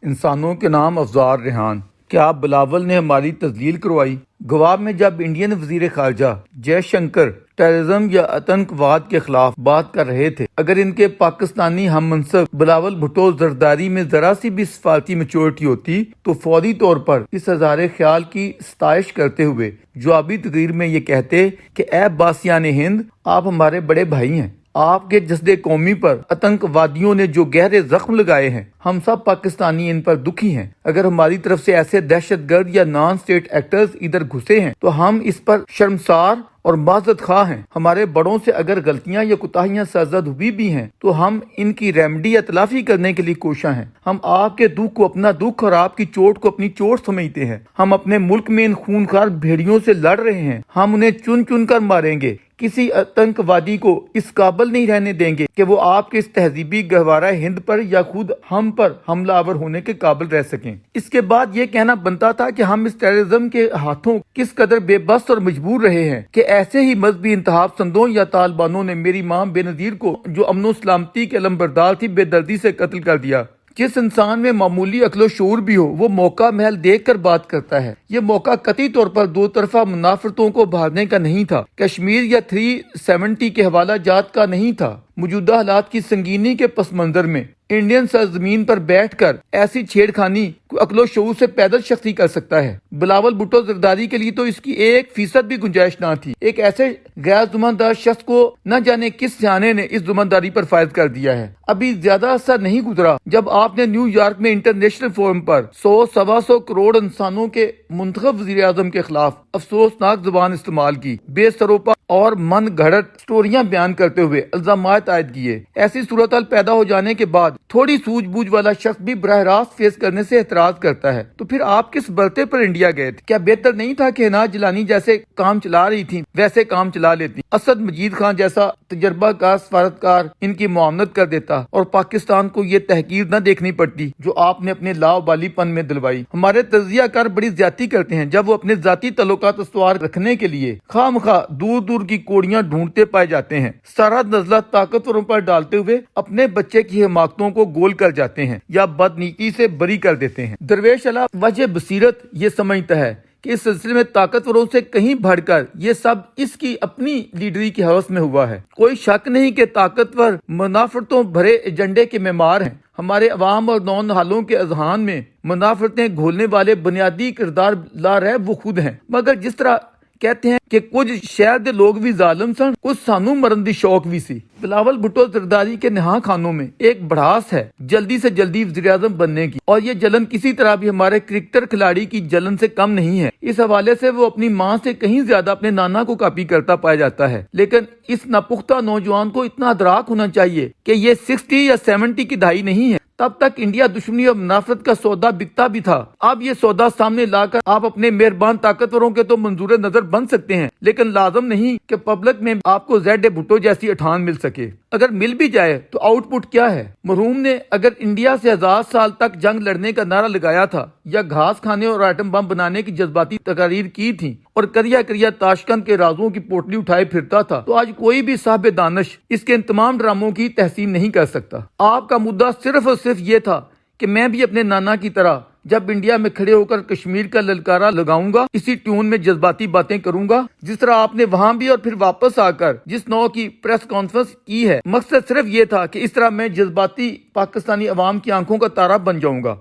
انسانوں کے نام افزار ریحان۔ کیا بلاول نے ہماری تذلیل کروائی؟ گوا میں جب انڈین وزیر خارجہ جے شنکر ٹیررزم یا آتنکواد کے خلاف بات کر رہے تھے، اگر ان کے پاکستانی ہم منصب بلاول بھٹو زرداری میں ذرا سی بھی سفارتی میچورٹی ہوتی تو فوری طور پر اس اظہار خیال کی ستائش کرتے ہوئے جوابی تقریر میں یہ کہتے کہ اے باسیان ہند، آپ ہمارے بڑے بھائی ہیں۔ آپ کے جسد قومی پر آتنکوادیوں نے جو گہرے زخم لگائے ہیں، ہم سب پاکستانی ان پر دکھی ہیں۔ اگر ہماری طرف سے ایسے دہشت گرد یا نان اسٹیٹ ایکٹرز ادھر گھسے ہیں تو ہم اس پر شرمسار اور معذرت خواہ ہیں۔ ہمارے بڑوں سے اگر غلطیاں یا کوتاہیاں سرزد ہوئی بھی ہیں تو ہم ان کی ریمیڈی یا تلافی کرنے کے لیے کوشاں ہیں۔ ہم آپ کے دکھ کو اپنا دکھ اور آپ کی چوٹ کو اپنی چوٹ سمجھتے ہیں۔ ہم اپنے ملک میں ان خونخوار بھیڑیوں سے لڑ رہے ہیں، ہم انہیں چن چن کر ماریں گے۔ کسی آتنکوادی کو اس قابل نہیں رہنے دیں گے کہ وہ آپ کے اس تہذیبی گہوارہ ہند پر یا خود ہم پر حملہ آور ہونے کے قابل رہ سکیں۔ اس کے بعد یہ کہنا بنتا تھا کہ ہم اس ٹیررزم کے ہاتھوں کس قدر بے بس اور مجبور رہے ہیں کہ ایسے ہی مذہبی انتہا پسندوں یا طالبانوں نے میری ماں بے نظیر کو، جو امن و سلامتی کے علمبردار تھی، بے دردی سے قتل کر دیا۔ جس انسان میں معمولی عقل و شعور بھی ہو وہ موقع محل دیکھ کر بات کرتا ہے۔ یہ موقع قطعی طور پر دو طرفہ منافرتوں کو بھارنے کا نہیں تھا، کشمیر یا 370 کے حوالہ جات کا نہیں تھا۔ موجودہ حالات کی سنگینی کے پس منظر میں انڈین سرزمین پر بیٹھ کر ایسی چھیڑ خانی کوئی عقل و شعور سے پیدل شخص ہی کر سکتا ہے۔ بلاول بھٹو زرداری کے لیے تو اس کی 1% بھی گنجائش نہ تھی۔ ایک ایسے غیر ذمہ شخص کو نہ جانے کس سیانے نے اس ذمہ داری پر فائز کر دیا ہے۔ ابھی زیادہ عرصہ نہیں گزرا جب آپ نے نیو یارک میں انٹرنیشنل فورم پر 100-125 کروڑ انسانوں کے منتخب وزیر اعظم کے خلاف افسوسناک زبان استعمال کی، بے سروپا اور من گھڑت سٹوریاں بیان کرتے ہوئے الزامات عائد کیے۔ ایسی صورتحال پیدا ہو جانے کے بعد تھوڑی سوجھ بوجھ والا شخص بھی براہ راست فیس کرنے سے اعتراض کرتا ہے، تو پھر آپ کس برتے پر انڈیا گئے تھے؟ کیا بہتر نہیں تھا کہ حنا جلانی جیسے کام چلا رہی تھی ویسے کام چلا لیتی؟ اسد مجید خان جیسا تجربہ کار سفارتکار ان کی معاونت کر دیتا اور پاکستان کو یہ تحقیر نہ دیکھنی پڑتی جو آپ نے اپنے لاؤبالی پن میں دلوائی۔ ہمارے تجزیہ کار بڑی زیادتی کرتے ہیں جب وہ اپنے ذاتی تعلقات استوار رکھنے کے لیے خواہ مخواہ دور دور کی کوڑیاں ڈھونڈتے پائے جاتے ہیں، سارا نزلہ طاقتوروں پر ڈالتے ہوئے اپنے بچے کی حماقتوں کو گول کر جاتے ہیں یا بدنیتی سے بری کر دیتے ہیں۔ درویش علا وجہ بصیرت یہ سمجھتا ہے کہ اس سلسلے میں طاقتوروں سے کہیں بڑھ کر یہ سب اس کی اپنی لیڈری کی ہوس میں ہوا ہے۔ کوئی شک نہیں کہ طاقتور منافرتوں بھرے ایجنڈے کے معمار ہیں۔ ہمارے عوام اور نونہالوں کے اذہان میں منافرتیں گھولنے والے بنیادی کردار لا رہے وہ خود ہیں، مگر جس طرح کہتے ہیں کہ کچھ شہر دے لوگ بھی ظالم سن، کچھ سانو مرن دی شوق بھی سی۔ بلاول بھٹو زرداری کے نہا خانوں میں ایک بڑھاس ہے جلدی سے جلدی وزیر اعظم بننے کی، اور یہ جلن کسی طرح بھی ہمارے کرکٹر کھلاڑی کی جلن سے کم نہیں ہے۔ اس حوالے سے وہ اپنی ماں سے کہیں زیادہ اپنے نانا کو کاپی کرتا پایا جاتا ہے، لیکن اس ناپختہ نوجوان کو اتنا ادراک ہونا چاہیے کہ یہ 60 یا 70 کی دہائی نہیں ہے۔ تب تک انڈیا دشمنی اور منافرت کا سودا بکتا بھی تھا۔ اب یہ سودا سامنے لا کر آپ اپنے مہربان طاقتوروں کے تو منظور نظر بن سکتے ہیں، لیکن لازم نہیں کہ پبلک میں آپ کو زیڈ بھٹو جیسی اٹھان مل سکے۔ اگر مل بھی جائے تو آؤٹ پٹ کیا ہے؟ مرحوم نے اگر انڈیا سے 1000 سال تک جنگ لڑنے کا نعرہ لگایا تھا یا گھاس کھانے اور ایٹم بم بنانے کی جذباتی تقاریر کی تھی اور کریا تاشکند کے رازوں کی پوٹلی اٹھائے پھرتا تھا، تو آج کوئی بھی صاحب دانش اس کے ان تمام ڈراموں کی تحسین نہیں کر سکتا۔ آپ کا مدعا صرف اور صرف یہ تھا کہ میں بھی اپنے نانا کی طرح جب انڈیا میں کھڑے ہو کر کشمیر کا للکارا لگاؤں گا، اسی ٹیون میں جذباتی باتیں کروں گا جس طرح آپ نے وہاں بھی اور پھر واپس آ کر جس نوع کی پریس کانفرنس کی ہے۔ مقصد صرف یہ تھا کہ اس طرح میں جذباتی پاکستانی عوام کی آنکھوں کا تارا بن جاؤں گا،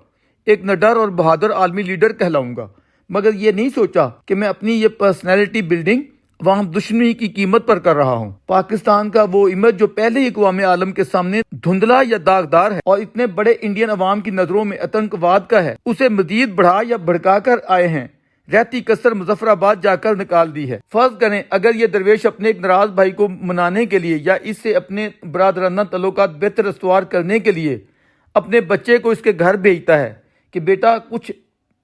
ایک نڈر اور بہادر عالمی لیڈر کہلاؤں گا، مگر یہ نہیں سوچا کہ میں اپنی یہ پرسنالٹی بلڈنگ وہاں دشمنی کی قیمت پر کر رہا ہوں۔ پاکستان کا وہ امیج جو پہلے ہی اقوام عالم کے سامنے دھندلا یا داغدار ہے اور اتنے بڑے انڈین عوام کی نظروں میں آتنکواد کا ہے، اسے مزید بڑھا یا بھڑکا کر آئے ہیں، رہتی کسر مظفر آباد جا کر نکال دی ہے۔ فرض کریں اگر یہ درویش اپنے ایک ناراض بھائی کو منانے کے لیے یا اس سے اپنے برادرانہ تعلقات بہتر استوار کرنے کے لیے اپنے بچے کو اس کے گھر بھیجتا ہے کہ بیٹا کچھ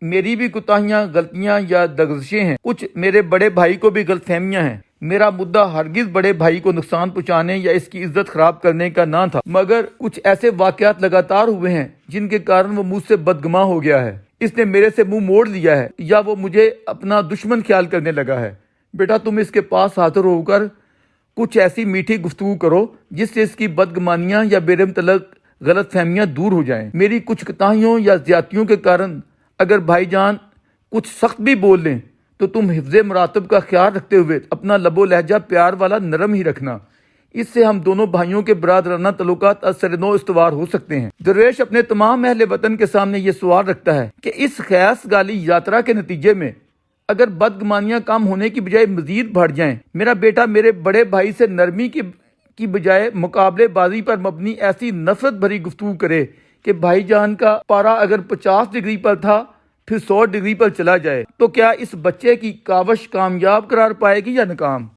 میری بھی کوتاہیاں، غلطیاں یا لغزشیں ہیں، کچھ میرے بڑے بھائی کو بھی غلط فہمیاں ہیں، میرا مدعا ہرگز بڑے بھائی کو نقصان پہنچانے یا اس کی عزت خراب کرنے کا نہ تھا، مگر کچھ ایسے واقعات لگاتار ہوئے ہیں جن کے کارن وہ مجھ سے بدگماں ہو گیا ہے، اس نے میرے سے منہ موڑ لیا ہے یا وہ مجھے اپنا دشمن خیال کرنے لگا ہے۔ بیٹا تم اس کے پاس حاضر ہو کر کچھ ایسی میٹھی گفتگو کرو جس سے اس کی بدگمانیاں یا بے متعلق غلط فہمیاں دور ہو جائیں۔ میری کچھ کوتاہیوں یا زیادتیوں کے کارن اگر بھائی جان کچھ سخت بھی بول لیں تو تم حفظ مراتب کا خیال رکھتے ہوئے اپنا لب و لہجہ پیار والا نرم ہی رکھنا۔ اس سے ہم دونوں بھائیوں کے برادرانہ تعلقات اثر نو استوار ہو سکتے ہیں۔ درویش اپنے تمام اہل وطن کے سامنے یہ سوال رکھتا ہے کہ اس خیاس گالی یاترا کے نتیجے میں اگر بدگمانیاں کم ہونے کی بجائے مزید بڑھ جائیں، میرا بیٹا میرے بڑے بھائی سے نرمی کی بجائے مقابلے بازی پر مبنی ایسی نفرت بھری گفتگو کرے کہ بھائی جان کا پارا اگر 50 ڈگری پر تھا پھر 100 ڈگری پر چلا جائے، تو کیا اس بچے کی کاوش کامیاب قرار پائے گی یا ناکام؟